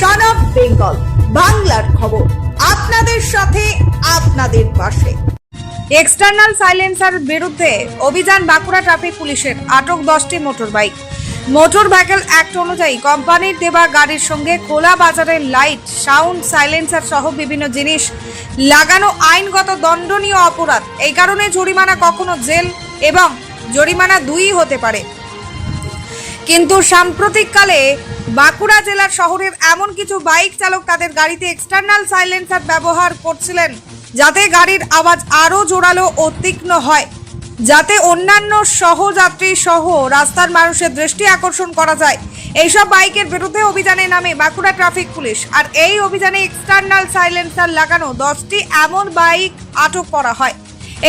সন of Bengal বাংলার খবর, আপনাদের সাথে আপনাদের পাশে। এক্সটার্নাল সাইলেন্সার বিরুদ্ধে অভিযান বাঁকুড়া ট্রাফিক পুলিশের, আটক 10টি মোটরবাইক। মোটর ভেহিকল অ্যাক্ট অনুযায়ী কোম্পানির দেওয়া গাড়ির সঙ্গে খোলা বাজারের লাইট, সাউন্ড, সাইলেন্সার সহ বিভিন্ন জিনিস লাগানো আইনগত দণ্ডনীয় অপরাধ। এই কারণে জরিমানা কখনো জেল এবং জরিমানা 2 হতে পারে। কিন্তু সাম্প্রতিককালে বাঁকুড়া জেলার শহরের এমন কিছু বাইক চালক তাদের গাড়িতে এক্সটার্নাল সাইলেন্সার ব্যবহার করছিলেন, যাতে গাড়ির আওয়াজ আরও জোরালো ও তীক্ষ্ণ হয়, যাতে অন্যান্য সহযাত্রী সহ রাস্তার মানুষের দৃষ্টি আকর্ষণ করা যায়। এইসব বাইকের বিরুদ্ধে অভিযানে নামে বাঁকুড়া ট্রাফিক পুলিশ। আর এই অভিযানে এক্সটার্নাল সাইলেন্সার লাগানো 10টি এমন বাইক আটক করা হয়।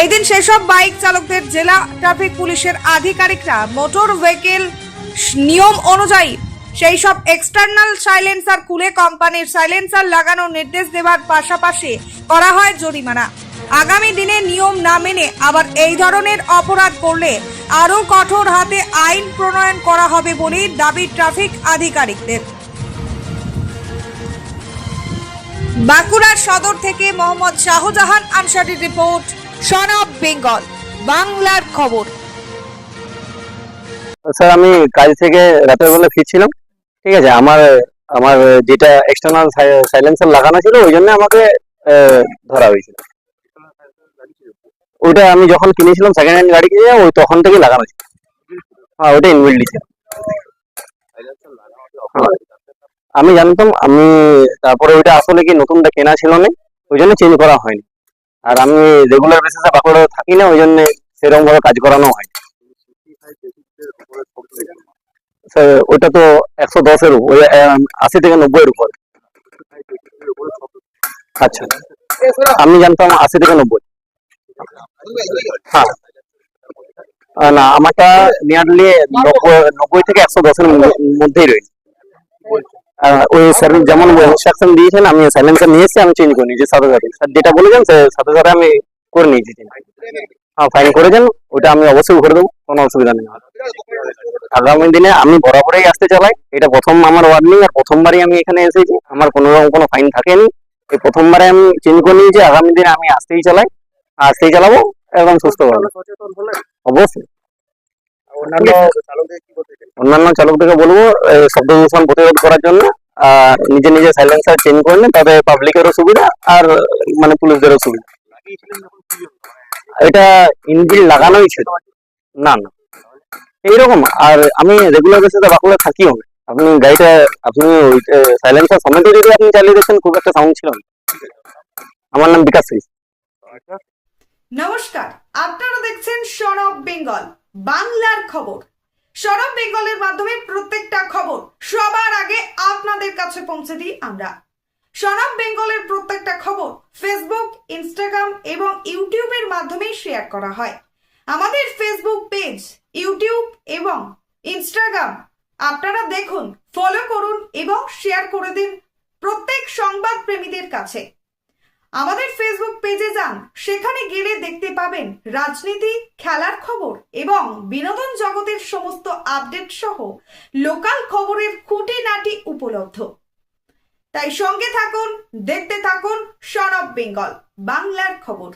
এই দিন সেসব বাইক চালকদের জেলা ট্রাফিক পুলিশের আধিকারিকরা মোটর ভেহিকল নিয়ম অনুযায়ী সেই সব এক্সটার্নাল সাইলেন্সার খুলে কোম্পানির সাইলেন্সার লাগানোর নির্দেশ দেওয়ার পাশাপাশি করা হয় জরিমানা। আগামী দিনে নিয়ম না মেনে আবার এই ধরনের অপরাধ করলে আরও কঠোর হাতে আইন প্রণয়ন করা হবে বলে দাবি ট্রাফিক আধিকারিকদের। বাঁকুড়ার সদর থেকে মোহাম্মদ শাহজাহান আনসারির রিপোর্ট, সন অফ বেঙ্গল বাংলার খবর। স্যার, আমি কাজ থেকে রাতের বেলা ফিরছিলাম, ঠিক আছে। আমার আমার যেটা এক্সটার্নাল সাইলেন্সার লাগানো ছিল ওই জন্য আমাকে ধরা হয়েছিল। ওইটা আমি যখন কিনেছিলাম সেকেন্ড হ্যান্ড গাড়ি কিনে, ওই তখন থেকেই লাগানো ছিল। হ্যাঁ, ওটা ইনবিল্ড ছিল। আমি জানতাম, আমি তারপরে ওইটা আসলে কি নতুনটা কেনা ছিল না, ওই জন্য চেঞ্জ করা হয়নি। আর আমি রেগুলার বেসিসে বাঁকুড়া থাকি না, ওই জন্য সেরকম ভাবে কাজ করানো হয়। ওটা তো 110-এর উপর, 80 থেকে 90-এর উপর। আচ্ছা, আমি জানতাম 80 থেকে 90। হ্যাঁ, না, আমারটা নিয়ারলি 90 থেকে 110-এর মধ্যেই রয়েছে। ওই স্যার যেমন ইনস্ট্রাকশন দিয়েছেন, আমি সাইলেন্সার নিয়ে এসেছি, আমি চেঞ্জ করে নিয়েছি সাথে সাথে। স্যার যেটা বলেছেন সাথে সাথে আমি করে নিয়েছি। হ্যাঁ, ফাইন করেছেন, ওটা আমি অবশ্যই করে দেবো, কোনো অসুবিধা নেই। আগামী দিনে আমি বরাবরই আসতে চালাই, এটা প্রথম আমার ওয়ার্নিং, আর প্রথমবারই আমি এখানে এসেছি। আমার কোনো ফাইন থাকেনি, এই প্রথমবারে আমি চেঞ্জ করে নিয়েছি। আগামী দিনে আমি আসতেই চালাবো একদম সুস্থভাবে। অবশ্যই অন্যান্য চালকদেরকে বলবো শব্দ দূষণ প্রতিরোধ করার জন্য, আর নিজে সাইলেন্সার চেঞ্জ করলে তবে পাবলিকেরও সুবিধা আর মানে পুলিশদেরও সুবিধা। এটা ইঞ্জিন লাগানোই ছিল না, এইরকম। আর আমি রেগুলার বেসিসে বাঁকুড়া থাকিও না। আপনি গাড়িটা সাইলেন্সার সমেত যদি আপনি চালিয়ে দেখছেন, খুব একটা সাউন্ড ছিল না। আমার নাম বিকাশ সিং। নমস্কার, আপনারা দেখছেন সন অফ বেঙ্গল বাংলার খবর। সন অফ বেঙ্গলের মাধ্যমে প্রত্যেকটা খবর সবার আগে আপনাদের কাছে পৌঁছে দিই আমরা। সন অফ বেঙ্গলের প্রত্যেকটা খবর ফেসবুক, ইনস্টাগ্রাম এবং ইউটিউবের মাধ্যমে শেয়ার করা হয়। আমাদের ফেসবুক পেজ, ইউটিউব এবং ইনস্টাগ্রাম আপনারা দেখুন, ফলো করুন এবং শেয়ার করে দিন প্রত্যেক সংবাদ প্রেমীদের কাছে। আমাদের ফেসবুক পেজে যান, সেখানে গেলে দেখতে পাবেন রাজনীতি, খেলার খবর এবং বিনোদন জগতের সমস্ত আপডেট সহ লোকাল খবরের খুঁটিনাটি উপলব্ধ। তাই সঙ্গে থাকুন, দেখতে থাকুন সন অফ বেঙ্গল বাংলার খবর।